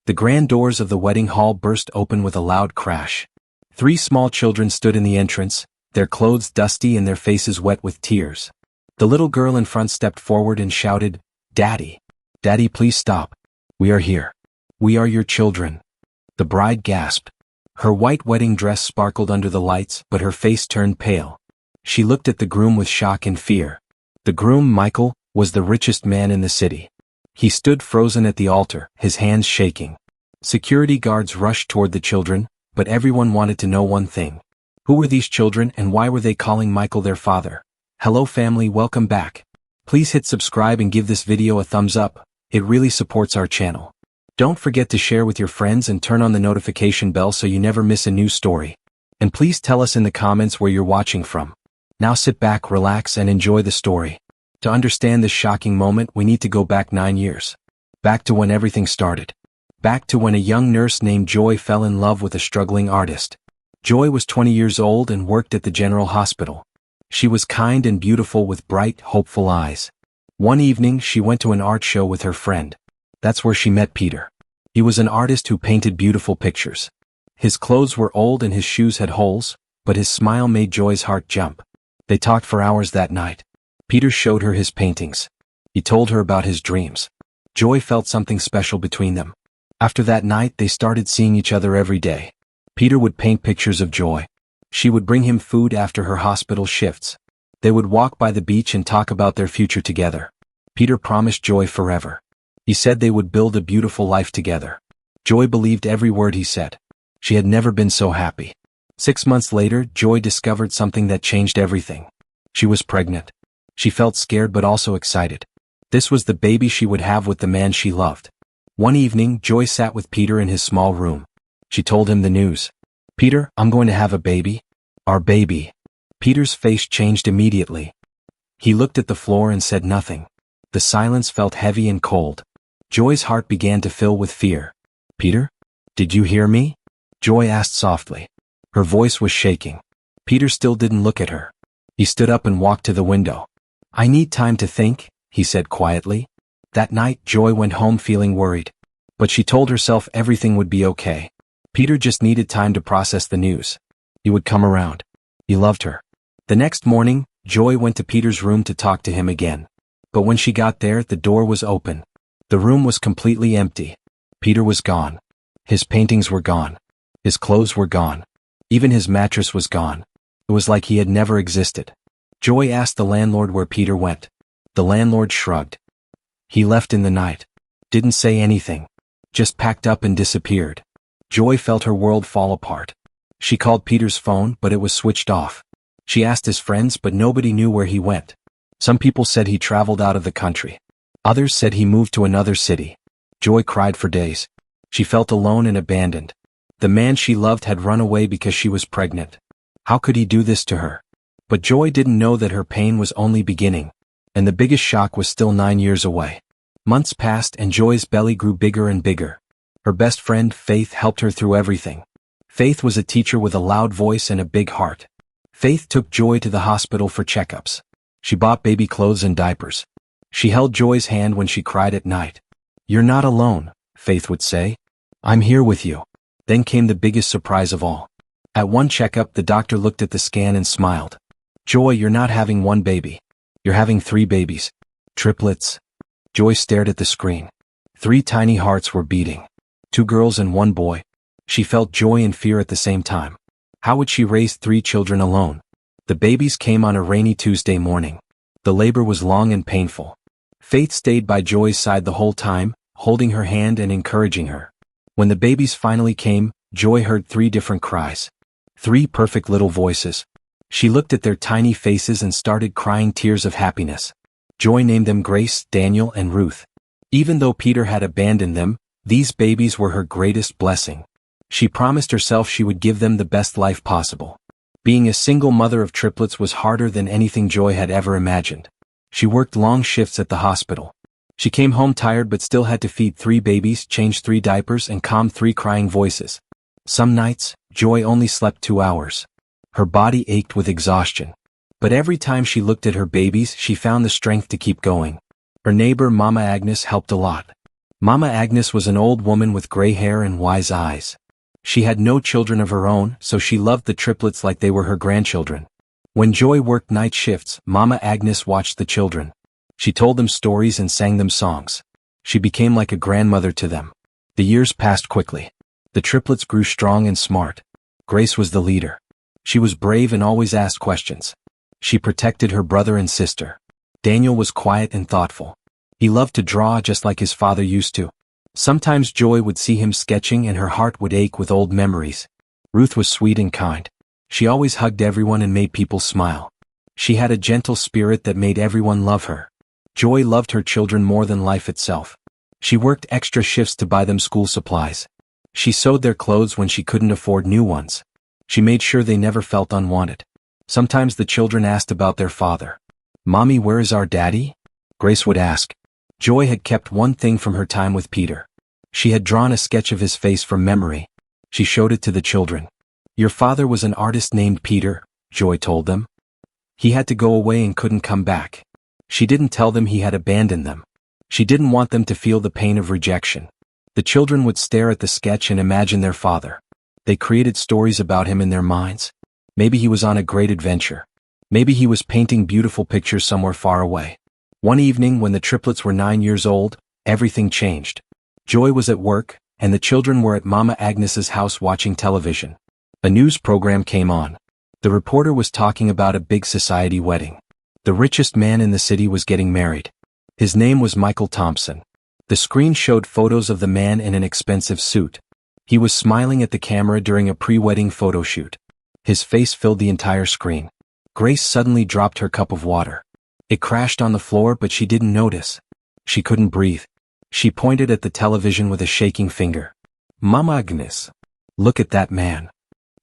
The grand doors of the wedding hall burst open with a loud crash. 3 small children stood in the entrance, their clothes dusty and their faces wet with tears. The little girl in front stepped forward and shouted, "Daddy! Daddy, please stop. We are here. We are your children." The bride gasped. Her white wedding dress sparkled under the lights, but her face turned pale. She looked at the groom with shock and fear. The groom, Michael, was the richest man in the city. He stood frozen at the altar, his hands shaking. Security guards rushed toward the children, but everyone wanted to know one thing. Who were these children and why were they calling Michael their father? Hello family, welcome back. Please hit subscribe and give this video a thumbs up. It really supports our channel. Don't forget to share with your friends and turn on the notification bell so you never miss a new story. And please tell us in the comments where you're watching from. Now sit back, relax, and enjoy the story. To understand this shocking moment, we need to go back 9 years. Back to when everything started. Back to when a young nurse named Joy fell in love with a struggling artist. Joy was 20 years old and worked at the General Hospital. She was kind and beautiful with bright, hopeful eyes. One evening, she went to an art show with her friend. That's where she met Peter. He was an artist who painted beautiful pictures. His clothes were old and his shoes had holes, but his smile made Joy's heart jump. They talked for hours that night. Peter showed her his paintings. He told her about his dreams. Joy felt something special between them. After that night, they started seeing each other every day. Peter would paint pictures of Joy. She would bring him food after her hospital shifts. They would walk by the beach and talk about their future together. Peter promised Joy forever. He said they would build a beautiful life together. Joy believed every word he said. She had never been so happy. 6 months later, Joy discovered something that changed everything. She was pregnant. She felt scared but also excited. This was the baby she would have with the man she loved. One evening, Joy sat with Peter in his small room. She told him the news. "Peter, I'm going to have a baby. Our baby." Peter's face changed immediately. He looked at the floor and said nothing. The silence felt heavy and cold. Joy's heart began to fill with fear. "Peter? Did you hear me?" Joy asked softly. Her voice was shaking. Peter still didn't look at her. He stood up and walked to the window. "I need time to think," he said quietly. That night, Joy went home feeling worried. But she told herself everything would be okay. Peter just needed time to process the news. He would come around. He loved her. The next morning, Joy went to Peter's room to talk to him again. But when she got there, the door was open. The room was completely empty. Peter was gone. His paintings were gone. His clothes were gone. Even his mattress was gone. It was like he had never existed. Joy asked the landlord where Peter went. The landlord shrugged. He left in the night. Didn't say anything. Just packed up and disappeared. Joy felt her world fall apart. She called Peter's phone, but it was switched off. She asked his friends, but nobody knew where he went. Some people said he traveled out of the country. Others said he moved to another city. Joy cried for days. She felt alone and abandoned. The man she loved had run away because she was pregnant. How could he do this to her? But Joy didn't know that her pain was only beginning, and the biggest shock was still 9 years away. Months passed and Joy's belly grew bigger and bigger. Her best friend, Faith, helped her through everything. Faith was a teacher with a loud voice and a big heart. Faith took Joy to the hospital for checkups. She bought baby clothes and diapers. She held Joy's hand when she cried at night. "You're not alone," Faith would say. "I'm here with you." Then came the biggest surprise of all. At one checkup, the doctor looked at the scan and smiled. "Joy, you're not having one baby. You're having 3 babies. Triplets." Joy stared at the screen. 3 tiny hearts were beating. 2 girls and 1 boy. She felt joy and fear at the same time. How would she raise 3 children alone? The babies came on a rainy Tuesday morning. The labor was long and painful. Faith stayed by Joy's side the whole time, holding her hand and encouraging her. When the babies finally came, Joy heard 3 different cries. 3 perfect little voices. She looked at their tiny faces and started crying tears of happiness. Joy named them Grace, Daniel, and Ruth. Even though Peter had abandoned them, these babies were her greatest blessing. She promised herself she would give them the best life possible. Being a single mother of triplets was harder than anything Joy had ever imagined. She worked long shifts at the hospital. She came home tired but still had to feed 3 babies, change 3 diapers, and calm 3 crying voices. Some nights, Joy only slept 2 hours. Her body ached with exhaustion. But every time she looked at her babies, she found the strength to keep going. Her neighbor, Mama Agnes, helped a lot. Mama Agnes was an old woman with gray hair and wise eyes. She had no children of her own, so she loved the triplets like they were her grandchildren. When Joy worked night shifts, Mama Agnes watched the children. She told them stories and sang them songs. She became like a grandmother to them. The years passed quickly. The triplets grew strong and smart. Grace was the leader. She was brave and always asked questions. She protected her brother and sister. Daniel was quiet and thoughtful. He loved to draw just like his father used to. Sometimes Joy would see him sketching and her heart would ache with old memories. Ruth was sweet and kind. She always hugged everyone and made people smile. She had a gentle spirit that made everyone love her. Joy loved her children more than life itself. She worked extra shifts to buy them school supplies. She sewed their clothes when she couldn't afford new ones. She made sure they never felt unwanted. Sometimes the children asked about their father. "Mommy, where is our daddy?" Grace would ask. Joy had kept one thing from her time with Peter. She had drawn a sketch of his face from memory. She showed it to the children. "Your father was an artist named Peter," Joy told them. "He had to go away and couldn't come back." She didn't tell them he had abandoned them. She didn't want them to feel the pain of rejection. The children would stare at the sketch and imagine their father. They created stories about him in their minds. Maybe he was on a great adventure. Maybe he was painting beautiful pictures somewhere far away. One evening when the triplets were 9 years old, everything changed. Joy was at work, and the children were at Mama Agnes's house watching television. A news program came on. The reporter was talking about a big society wedding. The richest man in the city was getting married. His name was Michael Thompson. The screen showed photos of the man in an expensive suit. He was smiling at the camera during a pre-wedding photo shoot. His face filled the entire screen. Grace suddenly dropped her cup of water. It crashed on the floor, but she didn't notice. She couldn't breathe. She pointed at the television with a shaking finger. "Mama Agnes, look at that man."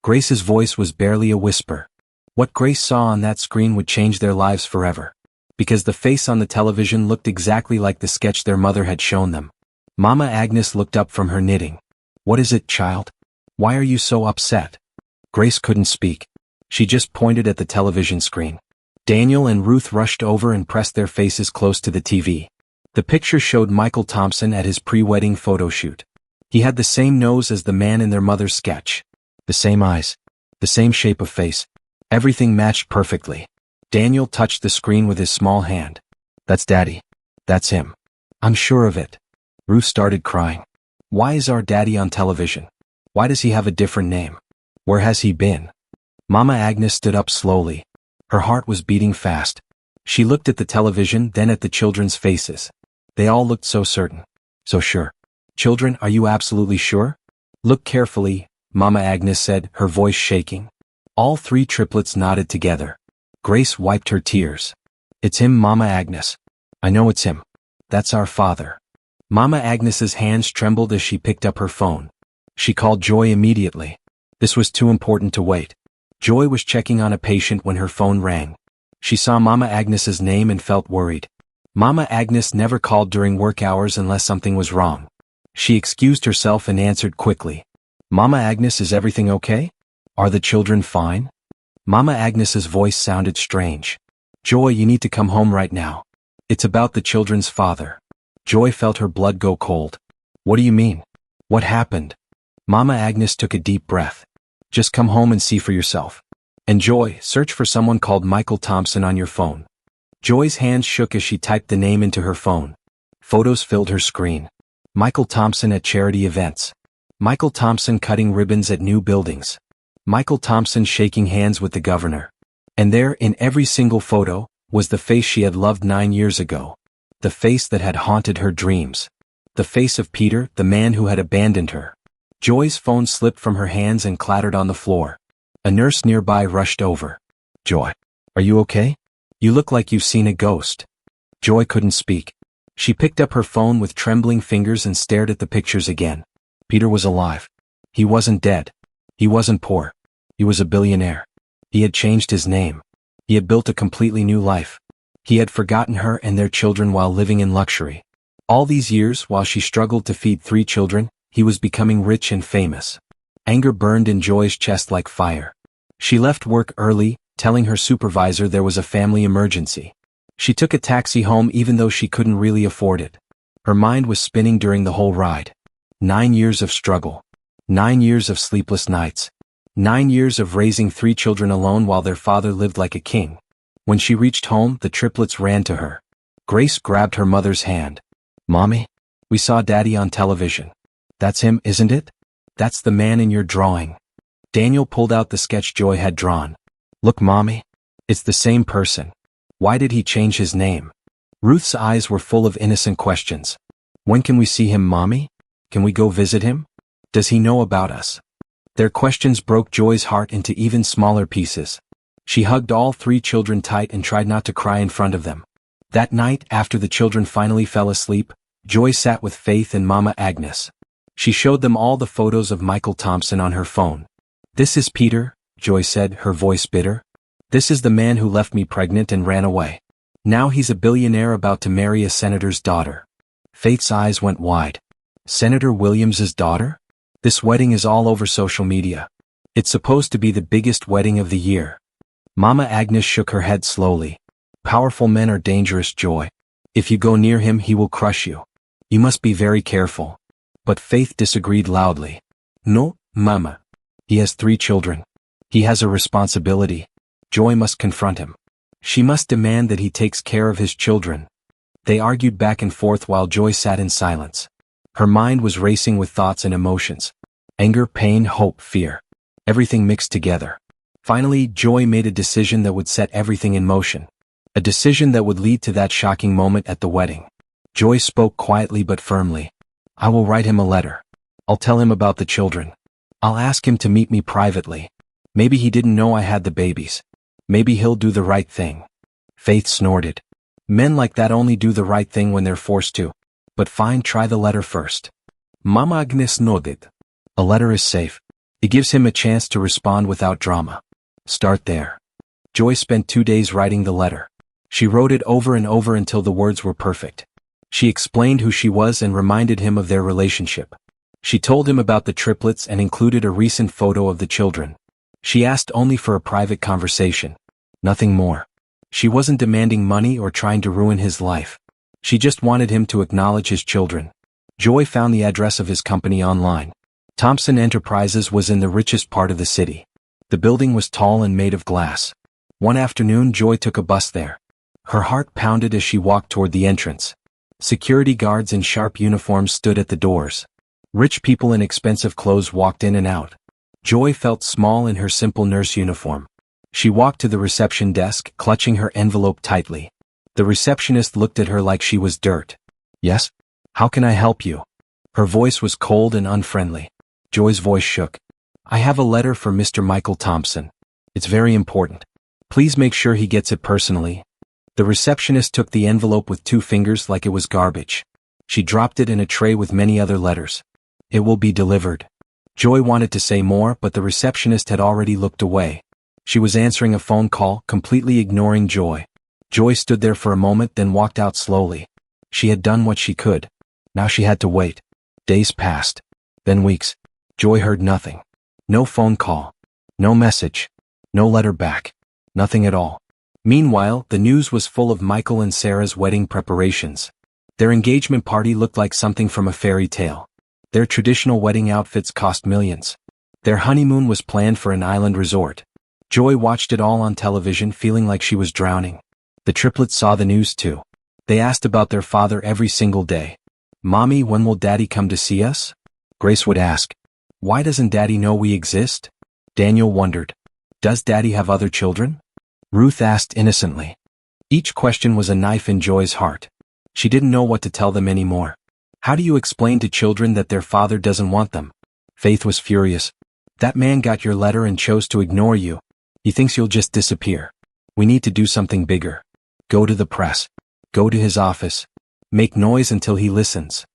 Grace's voice was barely a whisper. What Grace saw on that screen would change their lives forever. Because the face on the television looked exactly like the sketch their mother had shown them. Mama Agnes looked up from her knitting. "What is it, child? Why are you so upset?" Grace couldn't speak. She just pointed at the television screen. Daniel and Ruth rushed over and pressed their faces close to the TV. The picture showed Michael Thompson at his pre-wedding photo shoot. He had the same nose as the man in their mother's sketch. The same eyes. The same shape of face. Everything matched perfectly. Daniel touched the screen with his small hand. "That's Daddy. That's him. I'm sure of it." Ruth started crying. "Why is our daddy on television? Why does he have a different name? Where has he been?" Mama Agnes stood up slowly. Her heart was beating fast. She looked at the television, then at the children's faces. They all looked so certain. So sure. "Children, are you absolutely sure?" "Look carefully," Mama Agnes said, her voice shaking. All 3 triplets nodded together. Grace wiped her tears. "It's him, Mama Agnes. I know it's him. That's our father." Mama Agnes's hands trembled as she picked up her phone. She called Joy immediately. This was too important to wait. Joy was checking on a patient when her phone rang. She saw Mama Agnes's name and felt worried. Mama Agnes never called during work hours unless something was wrong. She excused herself and answered quickly. "Mama Agnes, is everything okay? Are the children fine?" Mama Agnes's voice sounded strange. "Joy, you need to come home right now. It's about the children's father." Joy felt her blood go cold. "What do you mean? What happened?" Mama Agnes took a deep breath. "Just come home and see for yourself. And Joy, search for someone called Michael Thompson on your phone." Joy's hands shook as she typed the name into her phone. Photos filled her screen. Michael Thompson at charity events. Michael Thompson cutting ribbons at new buildings. Michael Thompson shaking hands with the governor. And there, in every single photo, was the face she had loved 9 years ago. The face that had haunted her dreams. The face of Peter, the man who had abandoned her. Joy's phone slipped from her hands and clattered on the floor. A nurse nearby rushed over. "Joy, are you okay? You look like you've seen a ghost." Joy couldn't speak. She picked up her phone with trembling fingers and stared at the pictures again. Peter was alive. He wasn't dead. He wasn't poor. He was a billionaire. He had changed his name. He had built a completely new life. He had forgotten her and their children while living in luxury. All these years, while she struggled to feed 3 children, he was becoming rich and famous. Anger burned in Joy's chest like fire. She left work early, telling her supervisor there was a family emergency. She took a taxi home even though she couldn't really afford it. Her mind was spinning during the whole ride. 9 years of struggle. 9 years of sleepless nights. 9 years of raising 3 children alone while their father lived like a king. When she reached home, the triplets ran to her. Grace grabbed her mother's hand. "Mommy? We saw Daddy on television." "That's him, isn't it? That's the man in your drawing." Daniel pulled out the sketch Joy had drawn. "Look, Mommy. It's the same person. Why did he change his name?" Ruth's eyes were full of innocent questions. "When can we see him, Mommy? Can we go visit him? Does he know about us?" Their questions broke Joy's heart into even smaller pieces. She hugged all 3 children tight and tried not to cry in front of them. That night, after the children finally fell asleep, Joy sat with Faith and Mama Agnes. She showed them all the photos of Michael Thompson on her phone. "This is Peter," Joy said, her voice bitter. "This is the man who left me pregnant and ran away. Now he's a billionaire about to marry a senator's daughter." Faith's eyes went wide. "Senator Williams's daughter? This wedding is all over social media. It's supposed to be the biggest wedding of the year." Mama Agnes shook her head slowly. "Powerful men are dangerous, Joy. If you go near him, he will crush you. You must be very careful." But Faith disagreed loudly. "No, Mama. He has 3 children. He has a responsibility. Joy must confront him. She must demand that he takes care of his children." They argued back and forth while Joy sat in silence. Her mind was racing with thoughts and emotions. Anger, pain, hope, fear. Everything mixed together. Finally, Joy made a decision that would set everything in motion. A decision that would lead to that shocking moment at the wedding. Joy spoke quietly but firmly. "I will write him a letter. I'll tell him about the children. I'll ask him to meet me privately. Maybe he didn't know I had the babies. Maybe he'll do the right thing." Faith snorted. "Men like that only do the right thing when they're forced to. But fine, try the letter first." Mama Agnes nodded. "A letter is safe. It gives him a chance to respond without drama. Start there." Joy spent 2 days writing the letter. She wrote it over and over until the words were perfect. She explained who she was and reminded him of their relationship. She told him about the triplets and included a recent photo of the children. She asked only for a private conversation. Nothing more. She wasn't demanding money or trying to ruin his life. She just wanted him to acknowledge his children. Joy found the address of his company online. Thompson Enterprises was in the richest part of the city. The building was tall and made of glass. One afternoon, Joy took a bus there. Her heart pounded as she walked toward the entrance. Security guards in sharp uniforms stood at the doors. Rich people in expensive clothes walked in and out. Joy felt small in her simple nurse uniform. She walked to the reception desk, clutching her envelope tightly. The receptionist looked at her like she was dirt. "Yes? How can I help you?" Her voice was cold and unfriendly. Joy's voice shook. "I have a letter for Mr. Michael Thompson. It's very important. Please make sure he gets it personally." The receptionist took the envelope with 2 fingers like it was garbage. She dropped it in a tray with many other letters. "It will be delivered." Joy wanted to say more, but the receptionist had already looked away. She was answering a phone call, completely ignoring Joy. Joy stood there for a moment, then walked out slowly. She had done what she could. Now she had to wait. Days passed. Then weeks. Joy heard nothing. No phone call. No message. No letter back. Nothing at all. Meanwhile, the news was full of Michael and Sarah's wedding preparations. Their engagement party looked like something from a fairy tale. Their traditional wedding outfits cost millions. Their honeymoon was planned for an island resort. Joy watched it all on television, feeling like she was drowning. The triplets saw the news too. They asked about their father every single day. "Mommy, when will Daddy come to see us?" Grace would ask. "Why doesn't Daddy know we exist?" Daniel wondered. "Does Daddy have other children?" Ruth asked innocently. Each question was a knife in Joy's heart. She didn't know what to tell them anymore. How do you explain to children that their father doesn't want them? Faith was furious. "That man got your letter and chose to ignore you. He thinks you'll just disappear. We need to do something bigger. Go to the press. Go to his office. Make noise until he listens."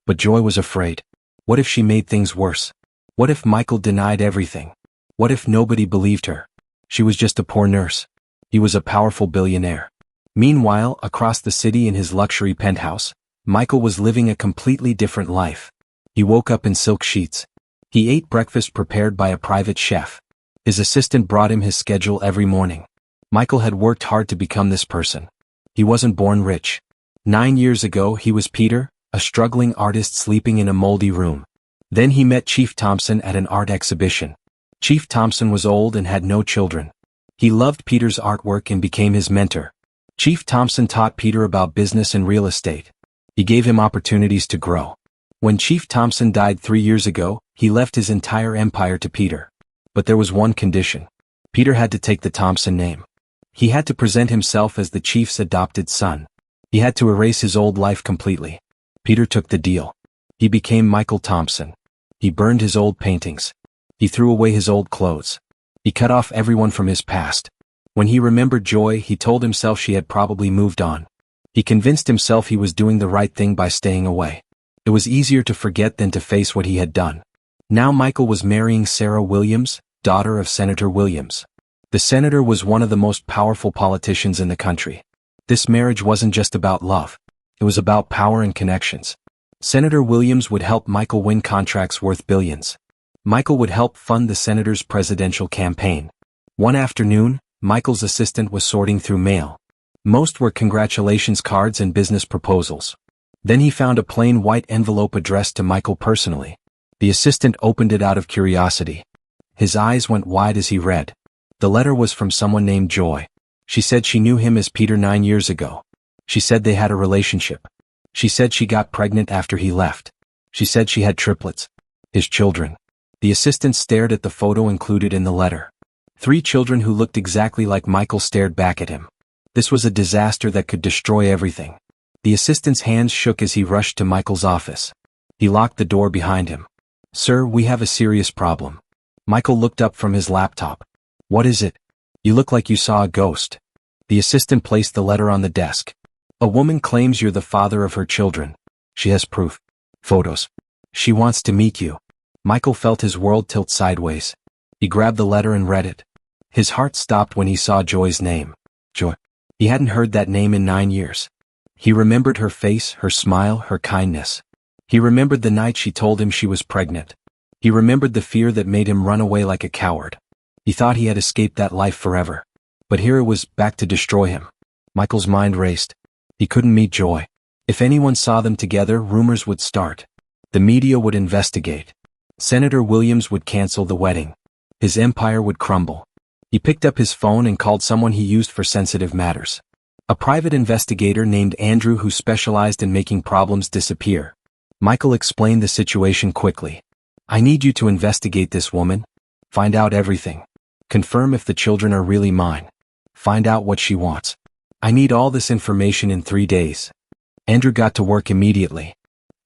But Joy was afraid. What if she made things worse? What if Michael denied everything? What if nobody believed her? She was just a poor nurse. He was a powerful billionaire. Meanwhile, across the city in his luxury penthouse, Michael was living a completely different life. He woke up in silk sheets. He ate breakfast prepared by a private chef. His assistant brought him his schedule every morning. Michael had worked hard to become this person. He wasn't born rich. 9 years ago, he was Peter, a struggling artist sleeping in a moldy room. Then he met Chief Thompson at an art exhibition. Chief Thompson was old and had no children. He loved Peter's artwork and became his mentor. Chief Thompson taught Peter about business and real estate. He gave him opportunities to grow. When Chief Thompson died 3 years ago, he left his entire empire to Peter. But there was one condition. Peter had to take the Thompson name. He had to present himself as the chief's adopted son. He had to erase his old life completely. Peter took the deal. He became Michael Thompson. He burned his old paintings. He threw away his old clothes. He cut off everyone from his past. When he remembered Joy, he told himself she had probably moved on. He convinced himself he was doing the right thing by staying away. It was easier to forget than to face what he had done. Now Michael was marrying Sarah Williams, daughter of Senator Williams. The senator was one of the most powerful politicians in the country. This marriage wasn't just about love. It was about power and connections. Senator Williams would help Michael win contracts worth billions. Michael would help fund the senator's presidential campaign. One afternoon, Michael's assistant was sorting through mail. Most were congratulations cards and business proposals. Then he found a plain white envelope addressed to Michael personally. The assistant opened it out of curiosity. His eyes went wide as he read. The letter was from someone named Joy. She said she knew him as Peter 9 years ago. She said they had a relationship. She said she got pregnant after he left. She said she had triplets. His children. The assistant stared at the photo included in the letter. 3 children who looked exactly like Michael stared back at him. This was a disaster that could destroy everything. The assistant's hands shook as he rushed to Michael's office. He locked the door behind him. "Sir, we have a serious problem." Michael looked up from his laptop. "What is it? You look like you saw a ghost." The assistant placed the letter on the desk. "A woman claims you're the father of her children. She has proof. Photos. She wants to meet you." Michael felt his world tilt sideways. He grabbed the letter and read it. His heart stopped when he saw Joy's name. Joy. He hadn't heard that name in 9 years. He remembered her face, her smile, her kindness. He remembered the night she told him she was pregnant. He remembered the fear that made him run away like a coward. He thought he had escaped that life forever. But here it was, back to destroy him. Michael's mind raced. He couldn't meet Joy. If anyone saw them together, rumors would start. The media would investigate. Senator Williams would cancel the wedding. His empire would crumble. He picked up his phone and called someone he used for sensitive matters. A private investigator named Andrew who specialized in making problems disappear. Michael explained the situation quickly. "I need you to investigate this woman. Find out everything. Confirm if the children are really mine. Find out what she wants. I need all this information in 3 days." Andrew got to work immediately.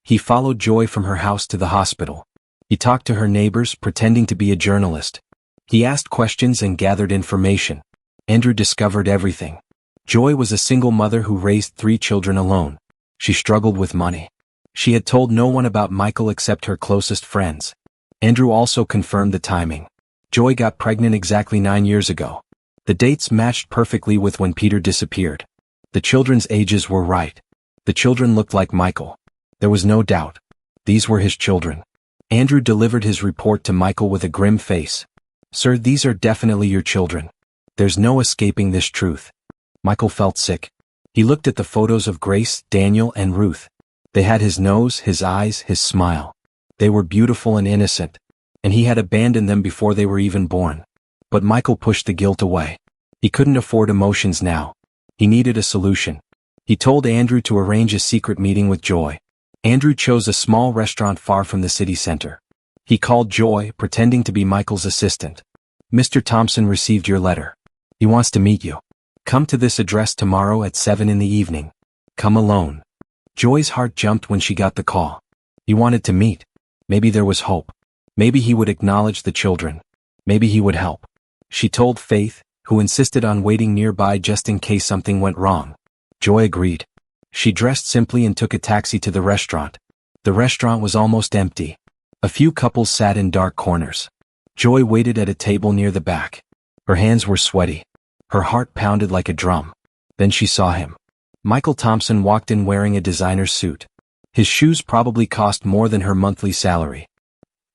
He followed Joy from her house to the hospital. He talked to her neighbors, pretending to be a journalist. He asked questions and gathered information. Andrew discovered everything. Joy was a single mother who raised 3 children alone. She struggled with money. She had told no one about Michael except her closest friends. Andrew also confirmed the timing. Joy got pregnant exactly 9 years ago. The dates matched perfectly with when Peter disappeared. The children's ages were right. The children looked like Michael. There was no doubt. These were his children. Andrew delivered his report to Michael with a grim face. "Sir, these are definitely your children. There's no escaping this truth." Michael felt sick. He looked at the photos of Grace, Daniel, and Ruth. They had his nose, his eyes, his smile. They were beautiful and innocent. And he had abandoned them before they were even born. But Michael pushed the guilt away. He couldn't afford emotions now. He needed a solution. He told Andrew to arrange a secret meeting with Joy. Andrew chose a small restaurant far from the city center. He called Joy, pretending to be Michael's assistant. "Mr. Thompson received your letter. He wants to meet you. Come to this address tomorrow at 7 in the evening. Come alone." Joy's heart jumped when she got the call. He wanted to meet. Maybe there was hope. Maybe he would acknowledge the children. Maybe he would help. She told Faith, who insisted on waiting nearby just in case something went wrong. Joy agreed. She dressed simply and took a taxi to the restaurant. The restaurant was almost empty. A few couples sat in dark corners. Joy waited at a table near the back. Her hands were sweaty. Her heart pounded like a drum. Then she saw him. Michael Thompson walked in wearing a designer suit. His shoes probably cost more than her monthly salary.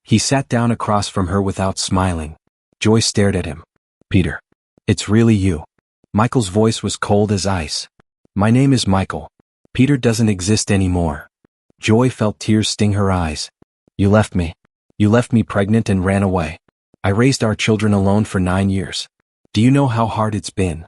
He sat down across from her without smiling. Joy stared at him. "Peter. It's really you." Michael's voice was cold as ice. "My name is Michael. Peter doesn't exist anymore." Joy felt tears sting her eyes. You left me. You left me pregnant and ran away. I raised our children alone for 9 years. Do you know how hard it's been?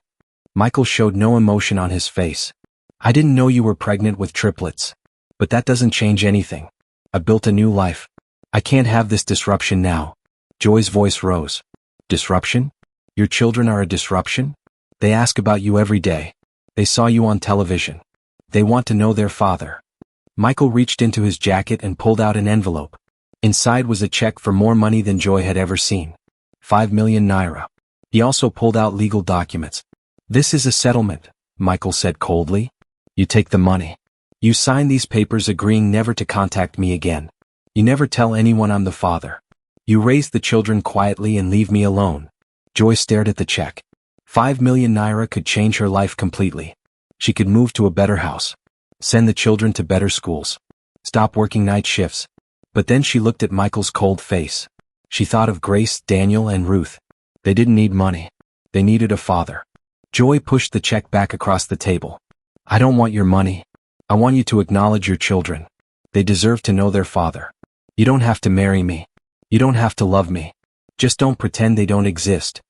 Michael showed no emotion on his face. I didn't know you were pregnant with triplets. But that doesn't change anything. I built a new life. I can't have this disruption now. Joy's voice rose. Disruption? Your children are a disruption? They ask about you every day. They saw you on television. They want to know their father. Michael reached into his jacket and pulled out an envelope. Inside was a check for more money than Joy had ever seen. 5 million naira. He also pulled out legal documents. This is a settlement, Michael said coldly. You take the money. You sign these papers agreeing never to contact me again. You never tell anyone I'm the father. You raise the children quietly and leave me alone. Joy stared at the check. 5 million naira could change her life completely. She could move to a better house. Send the children to better schools. Stop working night shifts. But then she looked at Michael's cold face. She thought of Grace, Daniel, and Ruth. They didn't need money. They needed a father. Joy pushed the check back across the table. I don't want your money. I want you to acknowledge your children. They deserve to know their father. You don't have to marry me. You don't have to love me. Just don't pretend they don't exist.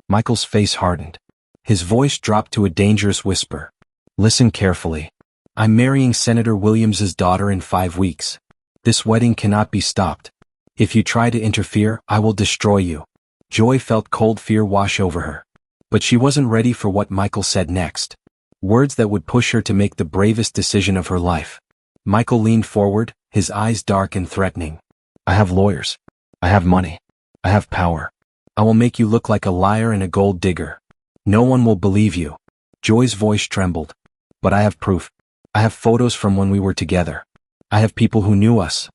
Michael's face hardened. His voice dropped to a dangerous whisper. Listen carefully. I'm marrying Senator Williams's daughter in 5 weeks. This wedding cannot be stopped. If you try to interfere, I will destroy you. Joy felt cold fear wash over her. But she wasn't ready for what Michael said next. Words that would push her to make the bravest decision of her life. Michael leaned forward, his eyes dark and threatening. I have lawyers. I have money. I have power. I will make you look like a liar and a gold digger. No one will believe you. Joy's voice trembled. But I have proof. I have photos from when we were together. I have people who knew us.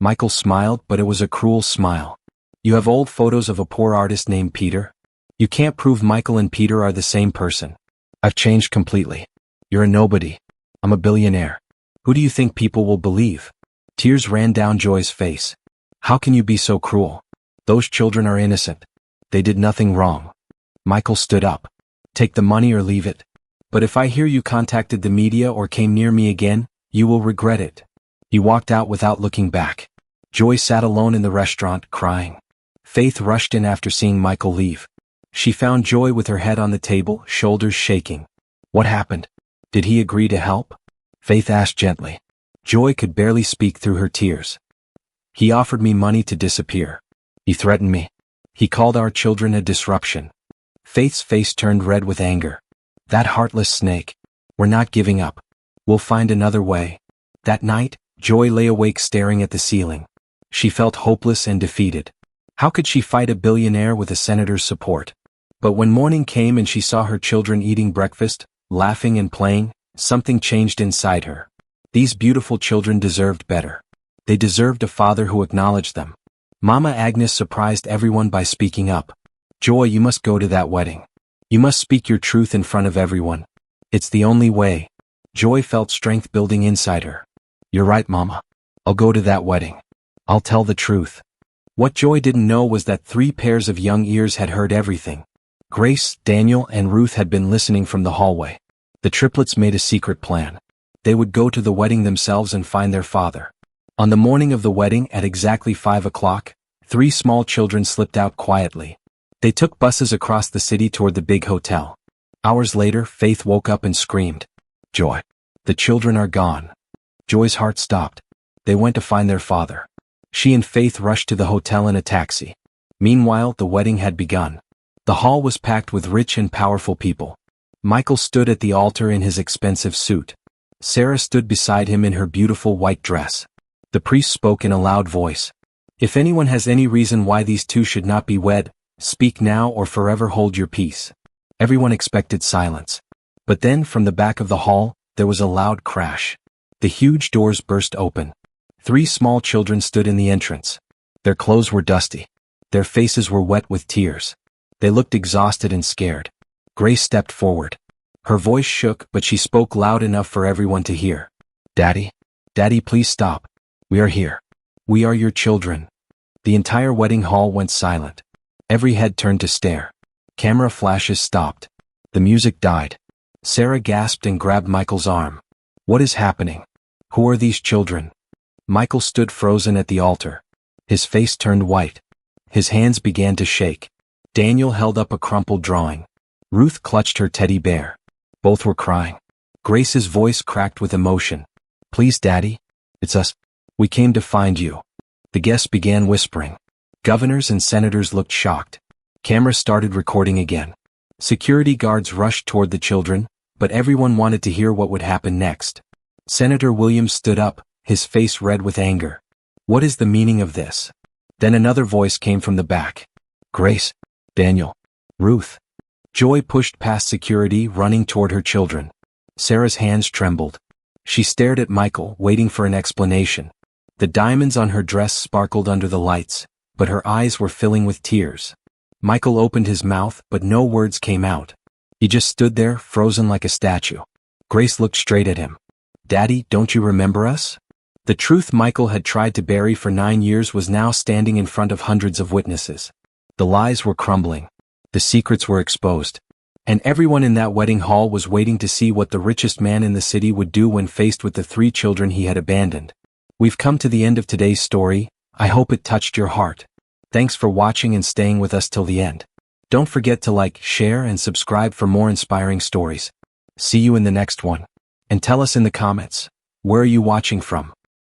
Michael smiled, but it was a cruel smile. You have old photos of a poor artist named Peter? You can't prove Michael and Peter are the same person. I've changed completely. You're a nobody. I'm a billionaire. Who do you think people will believe? Tears ran down Joy's face. How can you be so cruel? Those children are innocent. They did nothing wrong. Michael stood up. Take the money or leave it. But if I hear you contacted the media or came near me again, you will regret it. He walked out without looking back. Joy sat alone in the restaurant, crying. Faith rushed in after seeing Michael leave. She found Joy with her head on the table, shoulders shaking. What happened? Did he agree to help? Faith asked gently. Joy could barely speak through her tears. He offered me money to disappear. He threatened me. He called our children a disruption. Faith's face turned red with anger. That heartless snake. We're not giving up. We'll find another way. That night, Joy lay awake staring at the ceiling. She felt hopeless and defeated. How could she fight a billionaire with a senator's support? But when morning came and she saw her children eating breakfast, laughing and playing, something changed inside her. These beautiful children deserved better. They deserved a father who acknowledged them. Mama Agnes surprised everyone by speaking up. Joy, you must go to that wedding. You must speak your truth in front of everyone. It's the only way. Joy felt strength building inside her. You're right, Mama. I'll go to that wedding. I'll tell the truth. What Joy didn't know was that 3 pairs of young ears had heard everything. Grace, Daniel, and Ruth had been listening from the hallway. The triplets made a secret plan. They would go to the wedding themselves and find their father. On the morning of the wedding at exactly 5 o'clock, 3 small children slipped out quietly. They took buses across the city toward the big hotel. Hours later, Faith woke up and screamed. Joy. The children are gone. Joy's heart stopped. They went to find their father. She and Faith rushed to the hotel in a taxi. Meanwhile, the wedding had begun. The hall was packed with rich and powerful people. Michael stood at the altar in his expensive suit. Sarah stood beside him in her beautiful white dress. The priest spoke in a loud voice. If anyone has any reason why these two should not be wed, speak now or forever hold your peace. Everyone expected silence. But then, from the back of the hall, there was a loud crash. The huge doors burst open. 3 small children stood in the entrance. Their clothes were dusty. Their faces were wet with tears. They looked exhausted and scared. Grace stepped forward. Her voice shook, but she spoke loud enough for everyone to hear. Daddy? Daddy, please stop. We are here. We are your children. The entire wedding hall went silent. Every head turned to stare. Camera flashes stopped. The music died. Sarah gasped and grabbed Michael's arm. What is happening? Who are these children? Michael stood frozen at the altar. His face turned white. His hands began to shake. Daniel held up a crumpled drawing. Ruth clutched her teddy bear. Both were crying. Grace's voice cracked with emotion. "Please, Daddy. It's us. We came to find you." The guests began whispering. Governors and senators looked shocked. Cameras started recording again. Security guards rushed toward the children, but everyone wanted to hear what would happen next. Senator Williams stood up, his face red with anger. "What is the meaning of this?" Then another voice came from the back. "Grace, Daniel, Ruth." Joy pushed past security, running toward her children. Sarah's hands trembled. She stared at Michael, waiting for an explanation. The diamonds on her dress sparkled under the lights, but her eyes were filling with tears. Michael opened his mouth, but no words came out. He just stood there, frozen like a statue. Grace looked straight at him. "Daddy, don't you remember us?" The truth Michael had tried to bury for 9 years was now standing in front of hundreds of witnesses. The lies were crumbling. The secrets were exposed. And everyone in that wedding hall was waiting to see what the richest man in the city would do when faced with the 3 children he had abandoned. We've come to the end of today's story. I hope it touched your heart. Thanks for watching and staying with us till the end. Don't forget to like, share, and subscribe for more inspiring stories. See you in the next one. And tell us in the comments, where are you watching from?